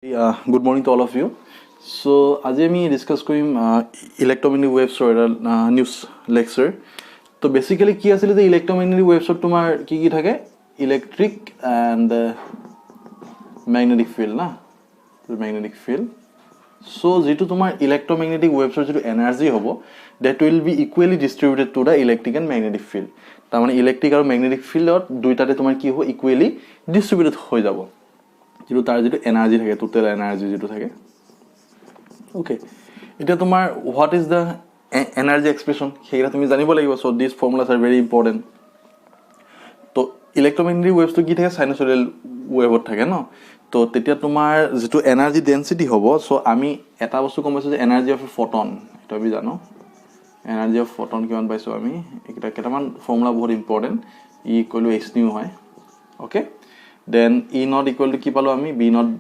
Good morning to all of you. So, আজি আমি discuss কৰিম ইলেক্ট্ৰমেগনেটিক ওয়েভছৰ এটা নিউজ লেকচাৰ। তো বেসিক্যালি কি আছিল যে ইলেক্ট্ৰমেগনেটিক ওয়েভছত তোমাৰ কি থাকে ইলেক্ট্ৰিক এন্ড ম্যাগনেটিক ফিল্ড না ম্যাগনেটিক ফিল্ড। সো যেটো তোমাৰ ইলেক্ট্ৰমেগনেটিক ওয়েভছৰ যেটো এনাৰ্জি হ'ব that will be equally distributed to the electric and magnetic field। তাৰ মানে ইলেক্ট্ৰিক আৰু ম্যাগনেটিক ফিল্ডত দুইটাতে তোমাৰ কি হ'ব ইকুৱেলি ডিস্ট্ৰিবিউটেড হৈ যাব। যেটো তাৰ যেটো এনাৰ্জি থাকে টোটাল এনাৰ্জি যেটো থাকে ওকে এটা তোমাৰ what is the energy expression সেইটা তুমি জানিব লাগিব so this formulas are very important তো ইলেক্ট্ৰমেগনেটিক ওয়েভটো কি থাকে সাইনোসয়েডাল ওয়েভত থাকে ন তো তেতিয়া তোমাৰ যেটো এনাৰ্জি ডেন্সিটি হ'ব সো আমি এটা বস্তু কম পাইছো যে এনাৰ্জি অফ এ ফটন এটা আমি জানো এনাৰ্জি অফ ফটন কিমান পাইছো আমি এটা কেটামান ফৰ্মুলা বহুত important E equal to h nu হয় okay then E naught equal to কি পালো আমি B naught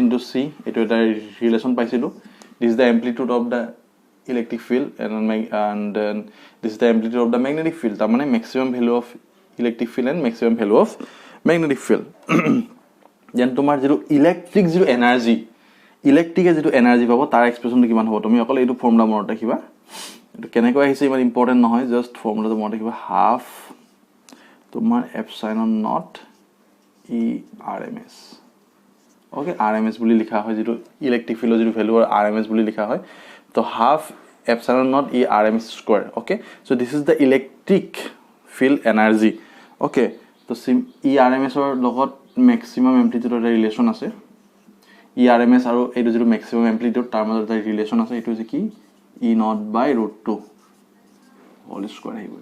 into C এটো এটা রিলেশন পাইছিলো this is the amplitude of the electric field and then this is the amplitude of the magnetic field তার মানে maximum value of electric field and maximum value of magnetic field then তোমার যেটো electric যেটো energy ইলেক্ট্রিকে যেটো energy পাবো তার এক্সপ্রেশনটো কিমান হ'ব তুমি অকল এইটো ফৰ্মুলা মনত ৰাখিবা এটো কেনেকৈ আহিছে ইমান ইম্পৰ্টেন্ট নহয় জাস্ট ফৰ্মুলাটো মনত ৰাখিবা হাফ তোমাৰ epsilon naught E RMS okay RMS বুলি লিখা হয় যেটো ইলেক্ট্ৰিক ফিল্ডৰ যেটো ভ্যালু RMS বুলি লিখা হয় তো half epsilon naught E RMS square okay so this is the electric field energy okay তো E RMS ৰ লগত ম্যাক্সিমাম এম্প্লিটিউড এৰ ৰিলেশন আছে E RMS আৰু এইটো যেটো ম্যাক্সিমাম এম্প্লিটিউড তাৰ মাজত এটা ৰিলেশন আছে এইটো যে কি E naught by √2 whole square আহিব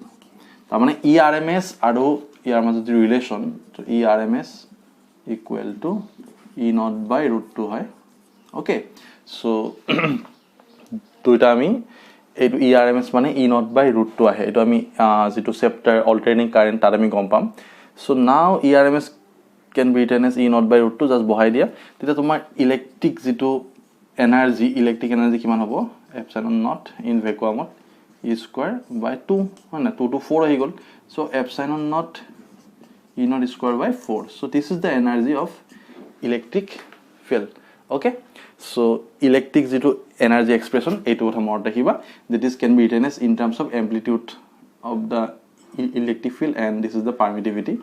তাৰ মানে E RMS আৰু ইয়াৰ মাজত যে ৰিলেশন তো E RMS equal to E naught by √2 হয় ওকে সো দুইটা আমি এইটো E RMS মানে E naught by √2 আহে এটো আমি যেটো চেপ্টাৰ অল্টাৰনেটিং কারেন্ট তাত আমি গম পাম so now E RMS can be written as E naught by √2 just বহাই দিয়া তেতিয়া তোমাৰ ইলেক্ট্ৰিক যেটো এনাৰ্জি ইলেক্ট্ৰিক এনাৰ্জি কিমান হ'ব এপসাইলন নট ইন ভ্যাকুয়ামত E square by 2 হয় না 2 to 4 আহি গল so epsilon naught E naught square by 4 so this is the energy of electric field okay so electric যেটো energy expression এইটো কথা মনত ৰাখিবা that is can be written as in terms of amplitude of the electric field and this is the permittivity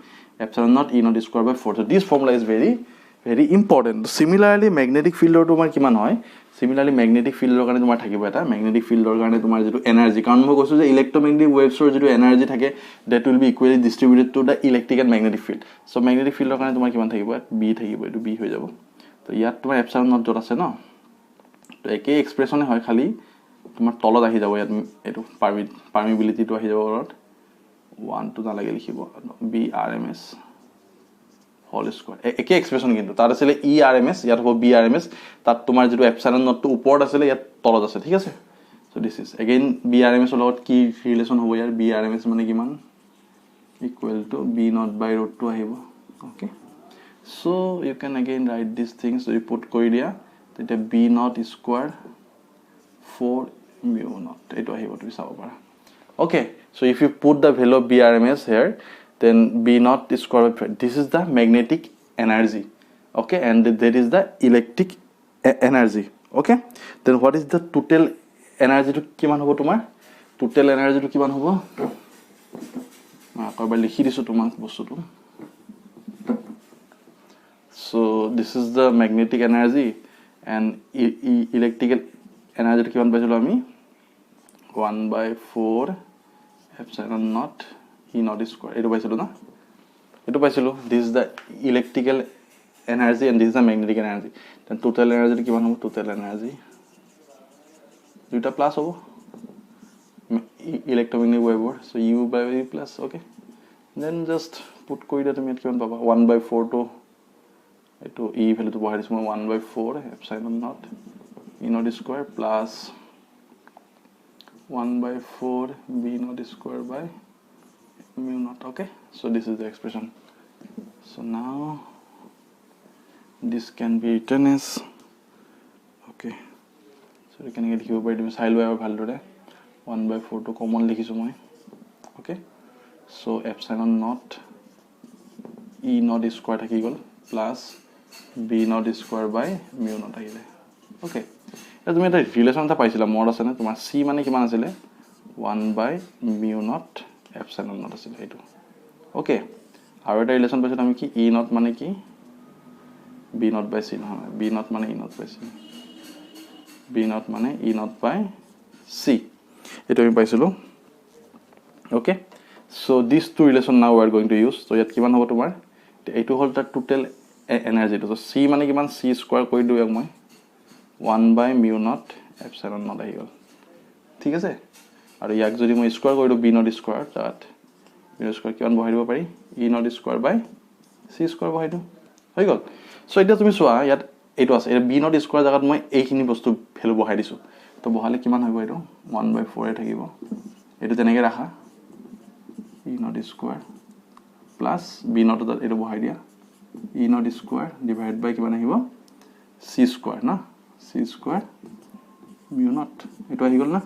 epsilon naught E naught square by 4 so this formula is very important similarly magnetic field ৰ তোমাৰ কিমান হয় similarly magnetic field ৰ কাৰণে তোমাৰ থাকিব এটা magnetic field ৰ কাৰণে তোমাৰ যেটো এনাৰ্জি কাৰণ মই কৈছো যে ইলেক্ট্ৰমেগনেটিক ওয়েভছৰ যেটো এনাৰ্জি থাকে that will be equally distributed to the electric and magnetic field so magnetic field ৰ কাৰণে তোমাৰ কিমান থাকিব b থাকিব এটো b হৈ যাব তো ইয়াত তোমাৰ এপসাইলন নট যত আছে ন তো একে এক্সপ্ৰেছনে হয় খালি তোমাৰ তলত আহি যাব ইয়াত এটো পাৰমিবিলিটি টো আহি যাব ওৰত 1 টো নালাগে লিখিব b RMS হোল স্কয়ার একে এক্সপ্রেশন কিন্তু তার আছে E RMS ইয়াত হ'ব B RMS তাত তোমাৰ যেটো এপসাইলন নট টো ওপৰত আছে ইয়াত তলত আছে ঠিক আছে so this is again B RMS ৰ লগত কি ৰিলেশন হ'ব ইয়াৰ B RMS মানে কিমান equal to B naught by √2 আহিব okay so you can again write this things so you put কৰি দিয়া তেতিয়া B naught square 4 mu naught এটো আহিব তুমি চাব পাৰা okay so if you put the value of B RMS here then B naught square by this is the magnetic energy okay and there is the electric energy okay then what is the total energy to কিমান হ'ব তোমাৰ total energy to কিমান হ'ব আকবাৰ লিখি দিছো তোমাক বস্তুটো so this is the magnetic energy and electrical energy to কিমান পাইছিলো আমি 1/4 epsilon naught E naught square এটো পাইছিলো না এটো পাইছিলো this is the electrical energy and this is the magnetic energy then total energy কিমান হ'ব total energy দুটা প্লাস হ'ব electromagnetic wave so U by V plus okay then just put কৰি দিয়া তুমি কিমান পাবা 1/4 to এটো E ভ্যালু তো বহাই দিছো 1/4 epsilon naught E naught square plus 1/4 B naught square by mu naught okay so this is the expression so now this can be written as okay so you can get here by the side by value 1/4 to common লিখিছো মই okay so epsilon naught E naught square থাকি গল plus B naught square by mu naught আহিলে okay এতিয়া তুমি এটা relation এটা পাইছিলা মনত আছেনে তোমাৰ চি মানে কিমান আছিলে 1 বাই মিউ নট এপচাইলন নট আছিলে এইটো অ'কে আৰু এটা ৰিলেশ্যন পাইছিলোঁ আমি কি ই নট মানে কি বি নট বাই চি নহয় বি নট মানে E naught by C B naught মানে ই নট বাই চি এইটো আমি পাইছিলোঁ okay so' this two relation now are going to use ত' ইয়াত কিমান হ'ব তোমাৰ এইটো হ'ল তাৰ টোটেল এনাৰ্জিটো চ' চি মানে কিমান চি স্কোৱাৰ কৰি দিওঁ ইয়াক মই 1 বাই মিউ নট এপচাইলন নট আহি গ'ল ঠিক আছে আৰু ইয়াক যদি মই স্কোৱাৰ কৰি দিওঁ বি নট স্কোৱাৰ তাত বি নট স্কোৱাৰ কিমান বহাই দিব পাৰি E naught square by C square বহাই দিওঁ হৈ গ'ল চ' এতিয়া তুমি চোৱা ইয়াত এইটো আছে এতিয়া বি নট স্কোৱাৰ জেগাত মই এইখিনি বস্তু ভেলু বহাই দিছোঁ তো বহালে কিমান হ'ব এইটো 1 বাই 4 থাকিব এইটো তেনেকৈ ৰাখা E naught square plus B naught এইটো বহাই দিয়া E naught square divide by কিমান আহিব চি স্কোৱাৰ না চি স্কোৱাৰ মিউ নট এইটো আহি গ'ল না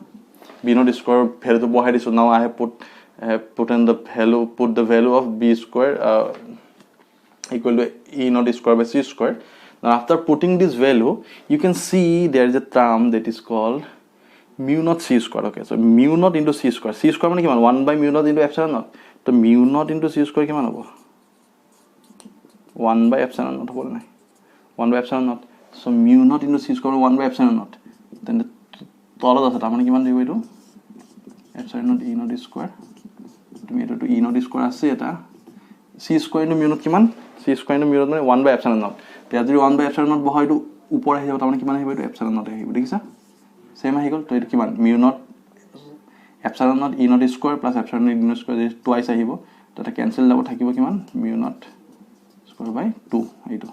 বি নট স্কোৱাৰ ভেলুটো বহাই দিছোঁ now I have put the value of b square equal to e naught square by c square. Now after putting this value you can see there is a term that is called mu naught c square. Okay, so mu naught into c square মানে কিমান 1 by mu naught into epsilon naught তো mu naught into c square কিমান হ'ব 1 by epsilon naught হ'ব নাই 1 by epsilon naught so mu naught into c square 1 by epsilon naught then তলত আছে তাৰ মানে কিমান দিব এইটো epsilon naught e naught square তুমি এটো ই নট স্কোৱাৰ আছে এটা C square into mu naught কিমান C square into mu naught মানে 1 বাই এপচাইলন নট তেতিয়া যদি 1 বাই এপচাইলন নট বহাই এইটো ওপৰ আহি যাব তাৰমানে কিমান আহিব এইটো এপচাইলন নট আহিব দেখিছা সেম আহি গ'ল তো এইটো কিমান mu not epsilon not E naught square plus epsilon not E naught square twice আহিব তাতে কেনসেল যাব থাকিব কিমান মিউ নট স্কোৱাৰ বাই 2 এইটো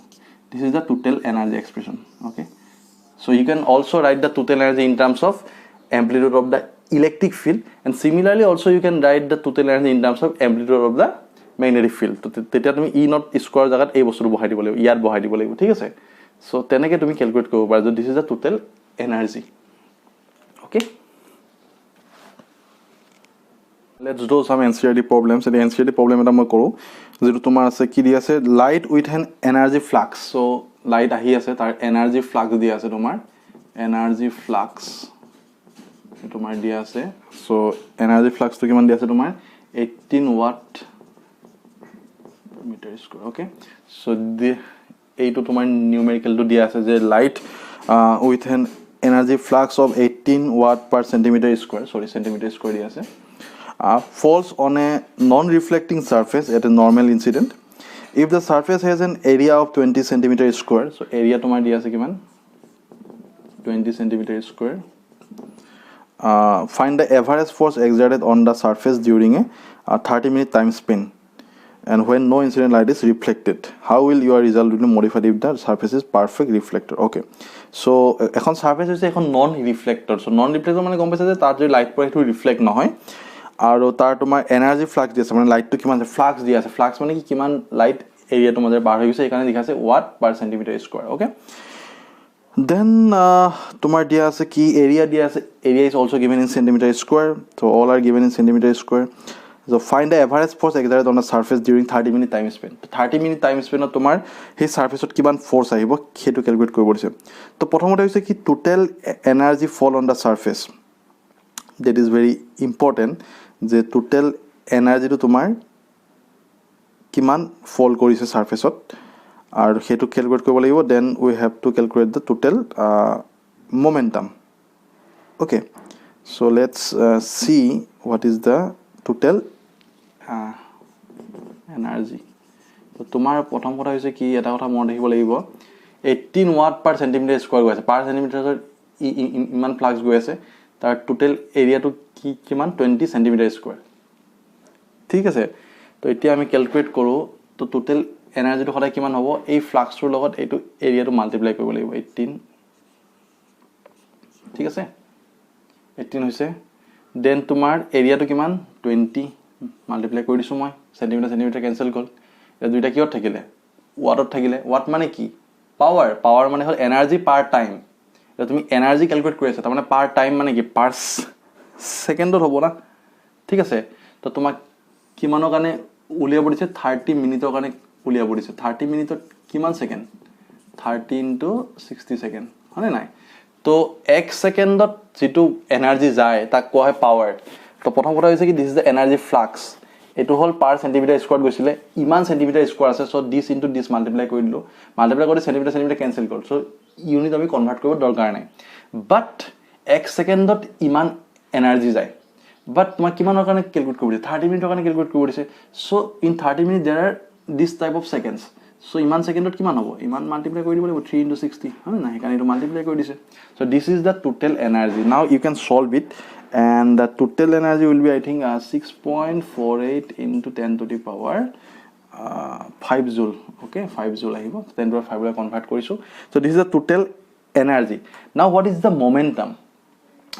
this is the total energy expression okay so you can also write the total energy in terms of amplitude of the electric field and similarly also you can write the total energy in terms of amplitude of the magnetic field তো তেতিয়া তুমি e not square জায়গাত এই বস্তুটো বহাই দিব লাগিব ইয়াত বহাই দিব লাগিব ঠিক আছে সো তেনেকৈ তুমি ক্যালকুলেট কৰিব পাৰা যে this is the total energy okay let's do some NCERT problems the NCERT problem এটা মই কৰো যেটো তোমাৰ আছে কি দি আছে light with an energy flux so light আহি আছে তাৰ energy flux দি আছে তোমাৰ energy flux তোমাৰ দিয়া আছে সো এনাৰ্জি ফ্লাক্স তো কিমান দিয়া আছে তোমাৰ 18 watt metre square okay so এইটো তোমাৰ নিউমেৰিকেল তো দিয়া আছে যে light with an energy flux of 18 watt per centimetre square sorry centimetre square দিয়া আছে falls on a non reflecting surface at a normal incident if the surface has an area of 20 centimeter square so area তোমাৰ দিয়া আছে কিমান 20 centimeter square find the average force exerted on the surface during a 30-minute time span and when no incident light is reflected how will your result be modified if the surface is perfect reflector okay so এখন surface হৈছে এখন non reflector so non reflector মানে গম পাইছা যে তার যে light পৰে সেইটো ৰিফ্লেক্ট নহয় আৰু তাৰ তোমাৰ এনাৰ্জি ফ্লাক্স দি আছে মানে লাইটটো কিমান আছে ফ্লাক্স দি আছে ফ্লাক্স মানে কি কিমান লাইট এৰিয়াটো মাজে পাৰ হৈ গৈছে এইকাৰণে দেখাছে watt per centimetre square okay then tomar dia ase ki area dia ase area is also given in centimeter square so all are given in centimeter square so find the average force exerted on the surface during 30-minute time span 30-minute time span tomar he surface ot kiman force ahibo hetu calculate koribo dise to prothomote hoise ki total energy fall on the surface that is very important je total energy to tomar kiman fall korise surface ot আৰু হেতু calculate কৰিব লাগিব then we have to calculate the total momentum okay so let's see what is the total energy তো তোমাৰ প্ৰথম কথা হৈছে কি এটা কথা মন ৰাখিব লাগিব 18 ওয়াট পাৰ সেন্টিমিটাৰ স্কয়াৰ গৈ আছে পাৰ সেন্টিমিটাৰ ইমান ফ্লাক্স গৈ আছে তাৰ টোটাল এৰিয়াটো কি কিমান 20 সেন্টিমিটাৰ স্কয়াৰ ঠিক আছে তো এতিয়া আমি ক্যালকুলেট কৰো তো টোটাল এনাৰ্জিটো সদায় কিমান হ'ব এই ফ্লাক্সৰ লগত এইটো এৰিয়াটো মাল্টিপ্লাই কৰিব লাগিব 18 ঠিক আছে 18 হৈছে দেন তোমাৰ এৰিয়াটো কিমান 20 মাল্টিপ্লাই কৰি দিছো মই সেন্টিমিটাৰ কেনসেল গল এই দুইটা কিহত থাকিলে ওয়াটত থাকিলে ওয়াট মানে কি পাৱাৰ মানে হল এনাৰ্জি পাৰ টাইম এটা তুমি এনাৰ্জি ক্যালকুলেট কৰি আছা তাৰ মানে পাৰ টাইম মানে কি পাৰ সেকেন্ডত হ'ব না ঠিক আছে তো তোমাক কিমানৰ কাৰণে উলিয়াব দিছে 30 মিনিটৰ কাৰণে উলিয়াব দিছে 30 মিনিটত কিমান সেকেন্ড 30 into 60 সেকেন্ড হয়নে নাই তো 1 সেকেন্ডত যেটো এনার্জি যায় তাক কোৱা হয় পাৱাৰ তো প্ৰথম কথা হৈছে কি this is the energy flux এটো হল পার সেন্টিমিটার স্কয়ার গৈছিলে ইমান সেন্টিমিটার স্কয়ার আছে so this into this multiply কৰি দিলো মাল্টিপ্লাই কৰি সেন্টিমিটাৰ ক্যান্সেল কৰ সো ইউনিট আমি কনভাৰ্ট কৰিব দৰকাৰ নাই বাট 1 সেকেন্ডত ইমান এনাৰ্জি যায় বাট তোমাক কিমানৰ কাৰণে ক্যালকুলেট কৰিব 30 মিনিটৰ কাৰণে ক্যালকুলেট কৰিব দিছে so in 30 minute there are this type of seconds so ইমান সেকেন্ডত কিমান হ'ব ইমান মাল্টিপ্লাই কৰি দিব লাগিব 3 into 60 হয় না সেইকাৰণে এটো মাল্টিপ্লাই কৰি দিছে so this is the total energy now you can solve it and the total energy will be I think 6.48 into 10 to the power 5 joule okay 5 joule ahibo 10 to the 5 la convert korisu so this is the total energy now what is the momentum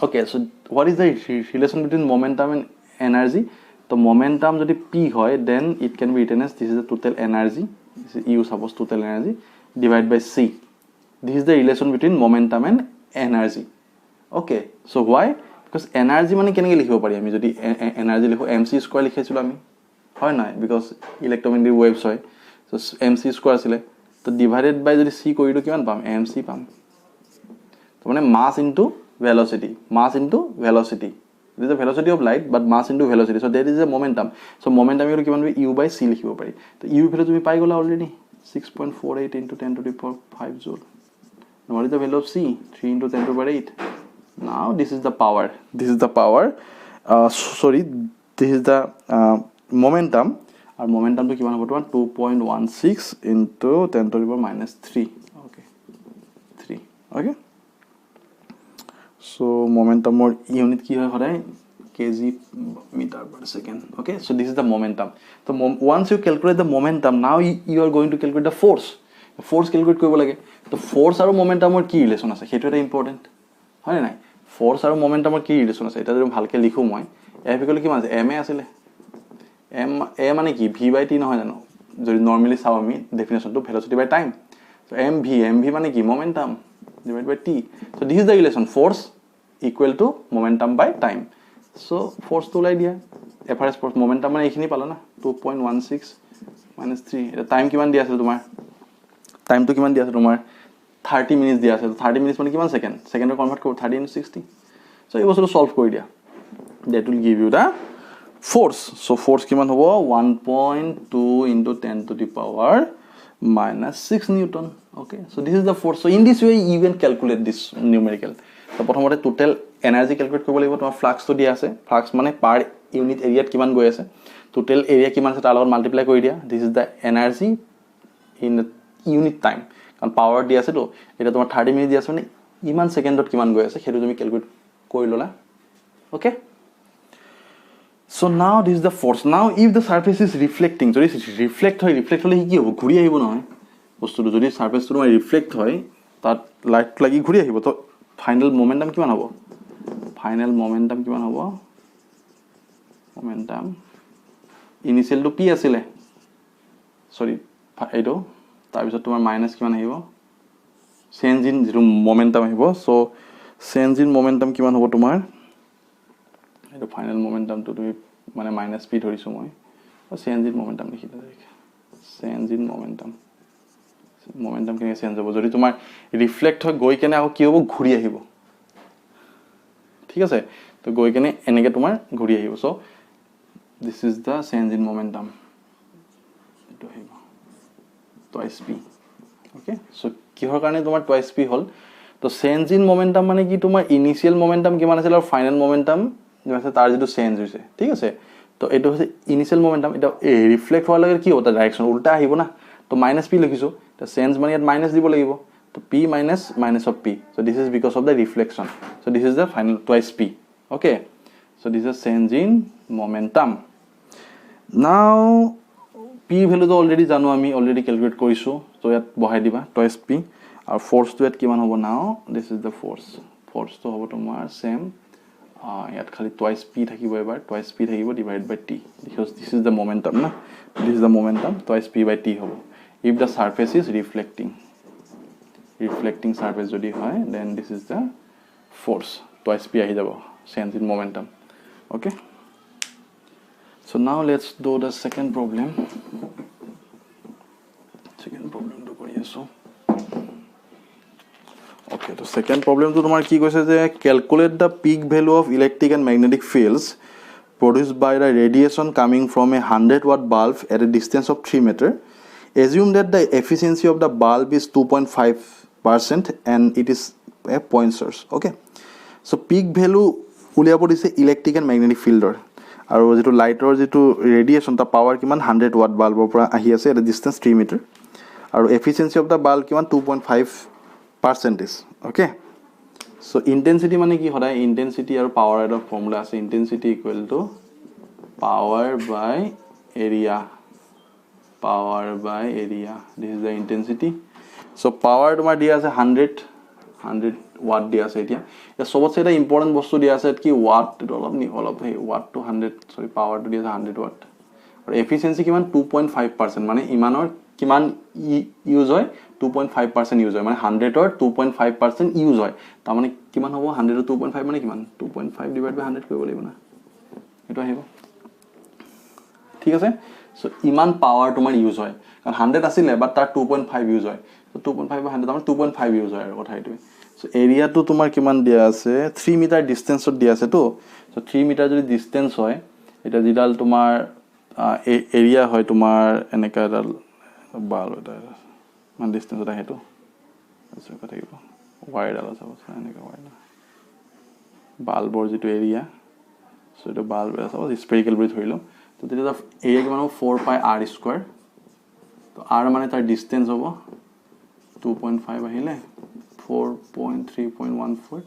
okay so what is the relation between momentum and energy the momentum jodi p hoy then it can be written as this is the total energy this is u suppose total energy divided by c this is the relation between momentum and energy okay so why because energy মানে কেনেকৈ লিখিব পাৰি আমি যদি energy লিখো mc square লিখিছিলো আমি হয় না because ইলেক্ট্রোম্যাগনেটিক ওয়েভস হয় সো mc স্কয়ার আছিল তো ডিভাইডেড বাই যদি c কৰিলো কিমান পাম mc পাম তো মানে mass into velocity this is the velocity of light but mass into velocity so that is a momentum so momentum এর কিমান u by c লিখিব পাৰি তো u ভ্যালু তুমি পাই গলা already 6.48 into 10 to the power 5 joule now what is the value of c 3 into 10 to the power 8 now this is the power this is the momentum our momentum to kiman hobo 2.16 into 10 to the power minus 3 okay 3 okay so momentum or unit ki hoy hoday kg meter per second okay so this is the momentum so once you calculate the momentum now you are going to calculate the force calculate koribo lage to force aru momentum or ki relation ase hetu eta important হয় নাই force আৰু মোমেন্টামৰ কি relation আছে এটা যদি ভালকে লিখো মই এফ ইকুয়াল কিমান আছে এম এ আছিল এম এ মানে কি ভি বাই টি নহয় জানো যদি নরমালি চাও আমি ডেফিনেশনটো velocity by time so M V মানে কি momentum divide by T so this is the relation force equal to momentum by time so force তো লাই দিয়া এভারেজ ফোর্স মোমেন্টাম মানে এইখিনি পালা না 2.16 minus 3 এটা টাইম কিমান দিয়া আছে তোমাৰ টাইমটো কিমান দিয়া আছে তোমাৰ 30 minutes দিয়া আছে 30 minutes মানে কিমান সেকেন্ড সেকেন্ডৰ কনভাৰ্ট কৰিব 30 into 60 so এই বস্তুটো সলভ কৰি দিয়া that will give you the force so force কিমান হ'ব 1.2 into 10 to the power minus 6 newton okay so this is the force so in this way you can calculate this numerical so প্ৰথমতে total energy calculate কৰিব লাগিব তোমাৰ flux তো দিয়া আছে flux মানে per unit area কিমান গৈ আছে total area কিমান আছে তাৰ লগত মাল্টিপ্লাই কৰি দিয়া this is the energy in the unit time কারণ পাওয়ার দি আছে তো এটা তোমার 30 মিনিট দি আছে মানে ইমান সেকেন্ডত কিমান গৈ আছে হেতু তুমি ক্যালকুলেট কৰি ললা okay so now this is the force নাও if the surface is reflecting যদি রিফ্লেক্ট হলে কি হ'ব ঘূৰি আহিব নহয় বস্তুটো যদি সাৰফেসটো তোমাৰ ৰিফ্লেক্ট হয় তাত লাইট লাগি ঘূৰি আহিব তো ফাইনাল মোমেন্টাম কিমান হ'ব মোমেন্টাম ইনিশিয়াল টু পি আছিল সরি এইটো তাৰপিছত তোমাৰ মাইনাস কিমান আহিব চেঞ্জ ইন যেটো মোমেন্টাম আহিব সো চেঞ্জ ইন মোমেন্টাম কিমান হ'ব তোমাৰ এইটো ফাইনাল মোমেন্টামটো তুমি মানে মাইনাস পি ধৰিছো মই চেঞ্জ ইন মোমেন্টাম লিখিলা চেঞ্জ ইন মোমেন্টাম কেনে চেঞ্জ হ'ব যদি তোমাৰ ৰিফ্লেক্ট হয় গৈ কেনে আকৌ কি হ'ব ঘূৰি আহিব ঠিক আছে তো গৈ কেনে এনেকে তোমাৰ ঘূৰি আহিব so this is the change in momentum এটো আহিব twice p okay so কিহৰ কাৰণে তোমাৰ twice p হল তো চেঞ্জ ইন মোমেন্টাম মানে কি তোমাৰ ইনিশিয়াল মোমেন্টাম কিমান আছিল আৰু ফাইনাল মোমেন্টাম যেনে তাৰ যেটো চেঞ্জ হৈছে ঠিক আছে তো এটো হৈছে ইনিশিয়াল মোমেন্টাম এটা রিফ্লেক্ট হোৱাৰ লগে কি হ'ব তাৰ ডাইৰেকশন উল্টা আহিব না তো মাইনাস p লিখিছো তো চেঞ্জ মানে ইয়াত মাইনাস দিব লাগিব তো p minus of p so this is because of the reflection so this is the final twice p okay so this is change in momentum now p value তো already জানো আমি already calculate কৰিছো তো ইয়াত বহাই দিবা twice p আৰু force তো ইয়াত কিমান হ'ব নাও দিস ইজ দ্য ফোর্স তো হ'ব তোমাৰ সেম ইয়াত খালি twice p থাকিব এবাৰ twice p থাকিব divide by t because this is the momentum না this is the momentum twice p by t হ'ব if the surface is reflecting surface যদি হয় then this is the force twice p আহি যাব change in momentum okay so now let's do the second problem to কৰি আছো Okay, so second problem to tomar ki koise je calculate the peak value of electric and magnetic fields produced by the radiation coming from a 100-watt bulb at a distance of 3 meter. Assume that the efficiency of the bulb is 2.5% and it is a point source. Okay, so peak value uliabo dise electric and magnetic field aru jetu light or jetu radiation ta power kiman 100-watt bulb opora ahi ase at a distance 3 meter aru efficiency of the bulb kiman 2.5% is. Okay, so intensity mane ki hoda intensity aru power er formula ase intensity equal to power by area. This is the intensity. So power tomar dia ase 100 watt dia ase etia ya sobotse eta important bostu dia ase ki watt to olop watt to 100 sorry power to dia ase 100 watt aru efficiency kiman 2.5% mane imanor kiman use hoy 2.5% use hoy mane 100 or 2.5% use hoy ta mane kiman hobo 100 or 2.5 mane kiman 2.5 divided by 100 koibo laibo na eto ahibo ঠিক আছে so iman power tomar use hoy karon 100 asile but tar 2.5 use hoy so 2.5 by 100 tamar 2.5 use hoy kotha etu so area to tomar kiman dia ase 3 meter distance ot dia ase to so 3 meter jodi distance hoy eta jidal tomar area hoy tomar eneka dal bal eta man distance ota hetu so kotha ibo wire dal ase eneka wire bulbor jitu area so eta bulb ase spherical bri thorilo तो तेरे दा area किमान हो 4 pi r square तो r माने तार distance होबो 2.5 আহিলে 4.3.14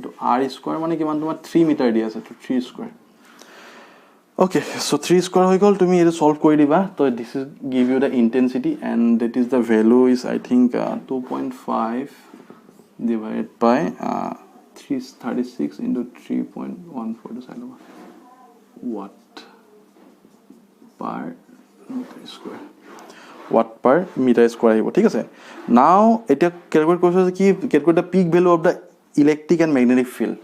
तो r square माने किमान तुम्हार 3 मीटर दिया আছে तो 3 square okay so 3 square হৈ গল তুমি এটো সলভ কৰি দিবা তো this is give you the intensity and that is the value is I think 2.5 divided by 336 into 3.14 to side watt per meter square watt per meter square আহিব ঠিক আছে now এটা ক্যালকুলেট করছো কি calculate the peak value of the electric and magnetic field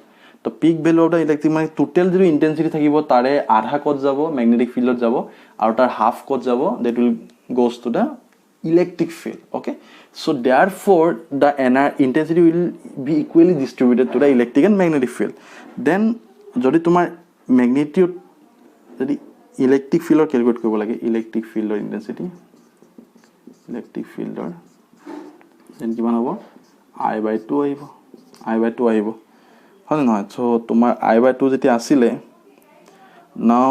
তো peak value of the electric মানে total যেটো intensity থাকিব তারে আধা কত যাব ম্যাগনেটিক ফিল্ডত যাব আৰু তাৰ হাফ কত যাব that will goes to the electric field okay so therefore the intensity will be equally distributed to the electric and magnetic field then যদি তোমাৰ magnitude যদি electric field or calculate koibo lage electric field or intensity electric field or then kiman hobo I by 2 ahibo hone na so tomar I by 2 jeti asile now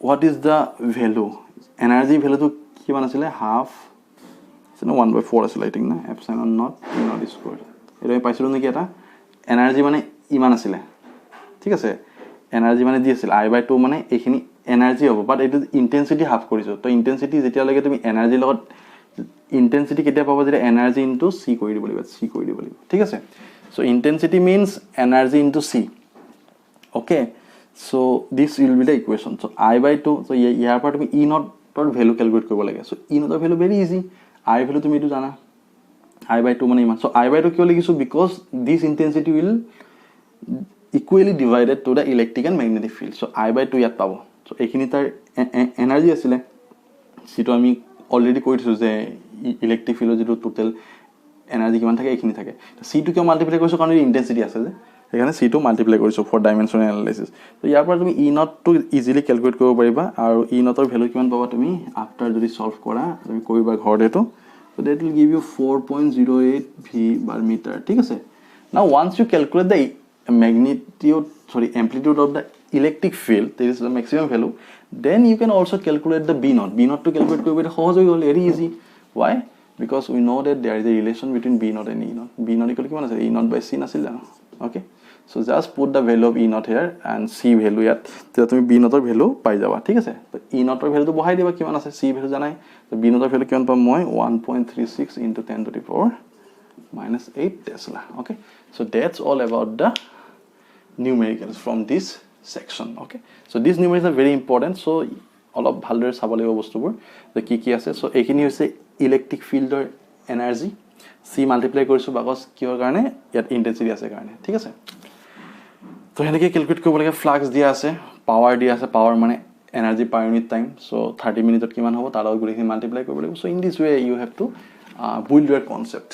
what is the value energy value to kiman asile half so 1 by 4 asile I think na epsilon naught e naught square eto paisilo neki eta energy mane iman asile ঠিক আছে energy mane di asile I by 2 mane ekhini energy hobo but it is intensity half koriso to intensity jetia lage tumi energy logot intensity ketia pabo jeta energy into c kori dibo liba ঠিক আছে so intensity means energy into c okay so this will be the equation so I by 2 so here par tumi e naught tor value calculate koribo lage so e naught tor value very easy I value tumi etu jana I by 2 mane iman so I by 2 kiyo ligisu because this intensity will equally divided to the electric and magnetic field so I by 2 yat pabo so ekhini tar energy asile situ ami already koisu je electric field jeto total energy kiman thake ekhini thake c2 ke multiply koriso karon intensity ase je ekhane c2 multiply koriso for dimensional analysis so yar par tumi e naught to easily calculate koribo pariba aru e naught or value kiman paba tumi after jodi solve kora tumi koriba ghor eto so that will give you 4.08 v per meter ঠিক আছে now once you calculate the amplitude of the electric field there is the maximum value then you can also calculate the b naught to calculate koibo eta সহজ হৈ গল very easy why because we know that there is a relation between b naught and e naught b naught equal kiman ase e naught by c nasil jano okay so just put the value of e naught here and c value yat teta tumi b naught or value pai jaba ঠিক আছে তো e naught or value to বহাই দিবা কিমান আছে c value janai so b naught or value kiman pam moi 1.36 into 10 to the power minus 8 tesla okay so that's all about the numericals from this section okay so these numericals are very important so অলপ ভালদৰে চাব লাগিব বস্তুবোৰ যে কি আছে so এখিনি হৈছে ইলেক্ট্ৰিক ফিল্ডৰ এনাৰ্জি c মাল্টিপ্লাই কৰিছো বাকস কিহৰ কাৰণে ইয়াত ইন্টেন্সিটি আছে কাৰণে ঠিক আছে তো হেনেকে ক্যালকুলেট কৰিব লাগে ফ্লাক্স দিয়া আছে পাৱাৰ দিয়া আছে পাৱাৰ মানে এনাৰ্জি পাৰ ইউনিট টাইম so 30 মিনিটত কিমান হ'ব তাৰ লগত গুলিখিনি মাল্টিপ্লাই কৰিব লাগিব so in this way you have to build your concept